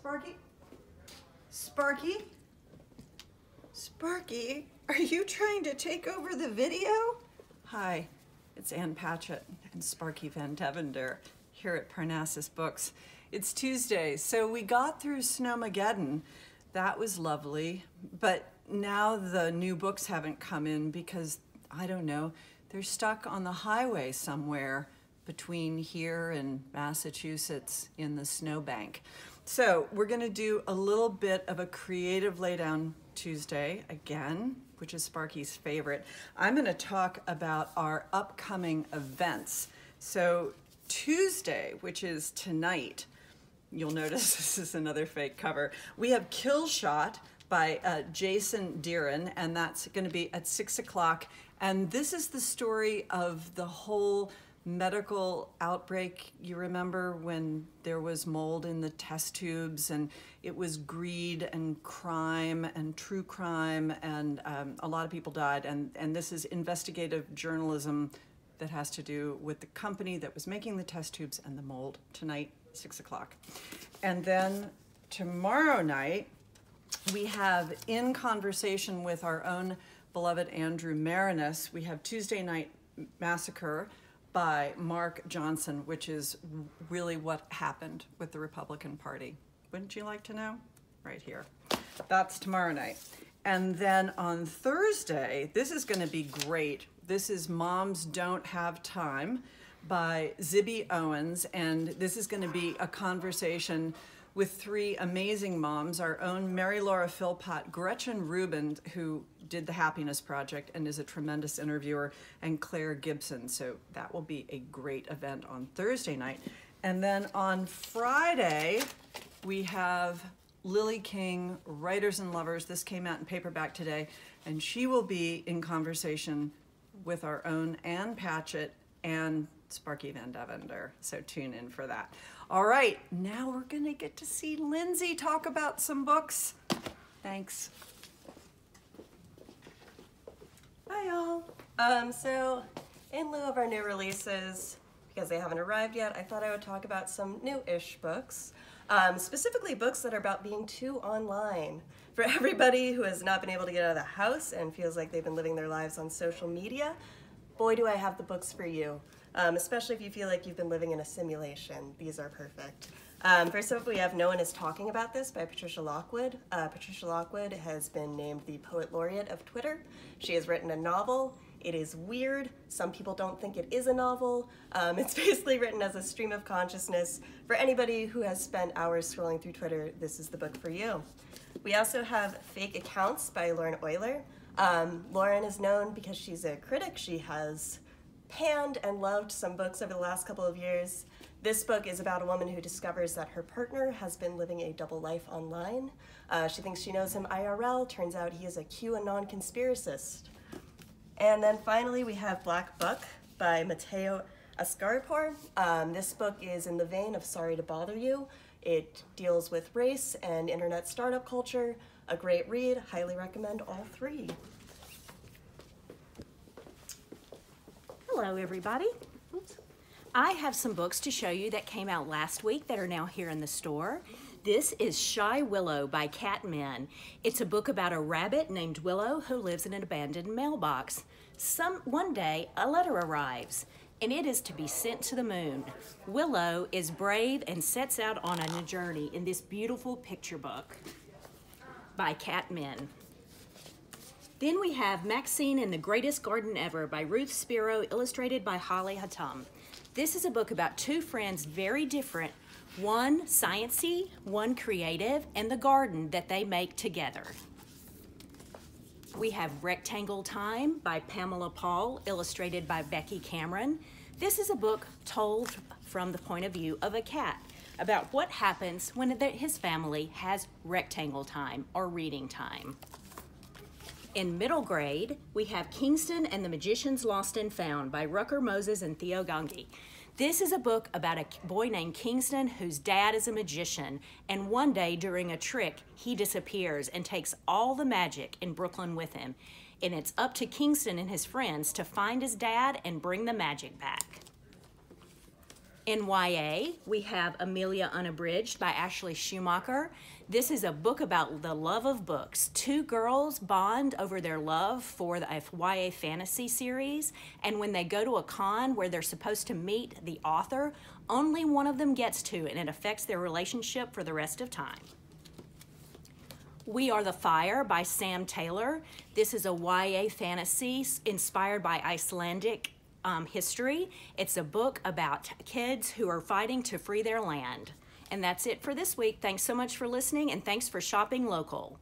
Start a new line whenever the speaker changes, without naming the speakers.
Sparky? Sparky? Sparky, are you trying to take over the video? Hi, it's Ann Patchett and Sparky Van Devender here at Parnassus Books. It's Tuesday, so we got through Snowmageddon. That was lovely, but now the new books haven't come in because, I don't know, they're stuck on the highway somewhere between here and Massachusetts in the snowbank. So we're gonna do a little bit of a creative laydown Tuesday again, which is Sparky's favorite. I'm gonna talk about our upcoming events. So Tuesday, which is tonight, you'll notice this is another fake cover. We have Kill Shot by Jason Deeren, and that's gonna be at 6 o'clock. And this is the story of the whole medical outbreak. You remember when there was mold in the test tubes, and it was greed and crime and true crime, and a lot of people died. And this is investigative journalism that has to do with the company that was making the test tubes and the mold. Tonight, 6 o'clock. And then tomorrow night, we have In Conversation with our own beloved Andrew Marinus, we have Tuesday Night Massacre by Mark Johnson, which is really what happened with the Republican Party. Wouldn't you like to know? Right here. That's tomorrow night. And then on Thursday, this is gonna be great. This is Moms Don't Have Time by Zibby Owens, and this is gonna be a conversation with three amazing moms, our own Mary Laura Philpott, Gretchen Rubin, who did the Happiness Project and is a tremendous interviewer, and Claire Gibson. So that will be a great event on Thursday night. And then on Friday, we have Lily King, Writers and Lovers. This came out in paperback today, and she will be in conversation with our own Ann Patchett and Sparky Van Devender. So tune in for that. All right, now we're gonna get to see Lindsay talk about some books. Thanks.
Hi y'all. So in lieu of our new releases, because they haven't arrived yet, I thought I would talk about some new-ish books, specifically books that are about being too online. For everybody who has not been able to get out of the house and feels like they've been living their lives on social media, boy do I have the books for you. Especially if you feel like you've been living in a simulation. These are perfect. First up, we have No One Is Talking About This by Patricia Lockwood. Patricia Lockwood has been named the Poet Laureate of Twitter. She has written a novel. It is weird. Some people don't think it is a novel. It's basically written as a stream of consciousness. For anybody who has spent hours scrolling through Twitter, this is the book for you. We also have Fake Accounts by Lauren Euler. Lauren is known because she's a critic. She has panned and loved some books over the last couple of years. This book is about a woman who discovers that her partner has been living a double life online. She thinks she knows him IRL, turns out he is a QAnon conspiracist. And then finally we have Black Buck by Matteo Ascaripour. This book is in the vein of Sorry to Bother You. It deals with race and internet startup culture. A great read, highly recommend all three.
Hello, everybody. Oops. I have some books to show you that came out last week that are now here in the store. This is Shy Willow by Cat Men. It's a book about a rabbit named Willow who lives in an abandoned mailbox. One day, a letter arrives, and it is to be sent to the moon. Willow is brave and sets out on a journey in this beautiful picture book by Cat Men. Then we have Maxine and the Greatest Garden Ever by Ruth Spiro, illustrated by Holly Hatam. This is a book about two friends, very different, one sciencey, one creative, and the garden that they make together. We have Rectangle Time by Pamela Paul, illustrated by Becky Cameron. This is a book told from the point of view of a cat about what happens when his family has rectangle time or reading time. In middle grade, we have Kingston and the Magicians Lost and Found by Rucker Moses and Theo Gangi. This is a book about a boy named Kingston whose dad is a magician, and one day during a trick, he disappears and takes all the magic in Brooklyn with him. And it's up to Kingston and his friends to find his dad and bring the magic back. In YA, we have Amelia Unabridged by Ashley Schumacher. This is a book about the love of books. Two girls bond over their love for the YA fantasy series, and when they go to a con where they're supposed to meet the author, only one of them gets to, and it affects their relationship for the rest of time. We Are the Fire by Sam Taylor. This is a YA fantasy inspired by Icelandic history. It's a book about kids who are fighting to free their land. And that's it for this week. Thanks so much for listening, and thanks for shopping local.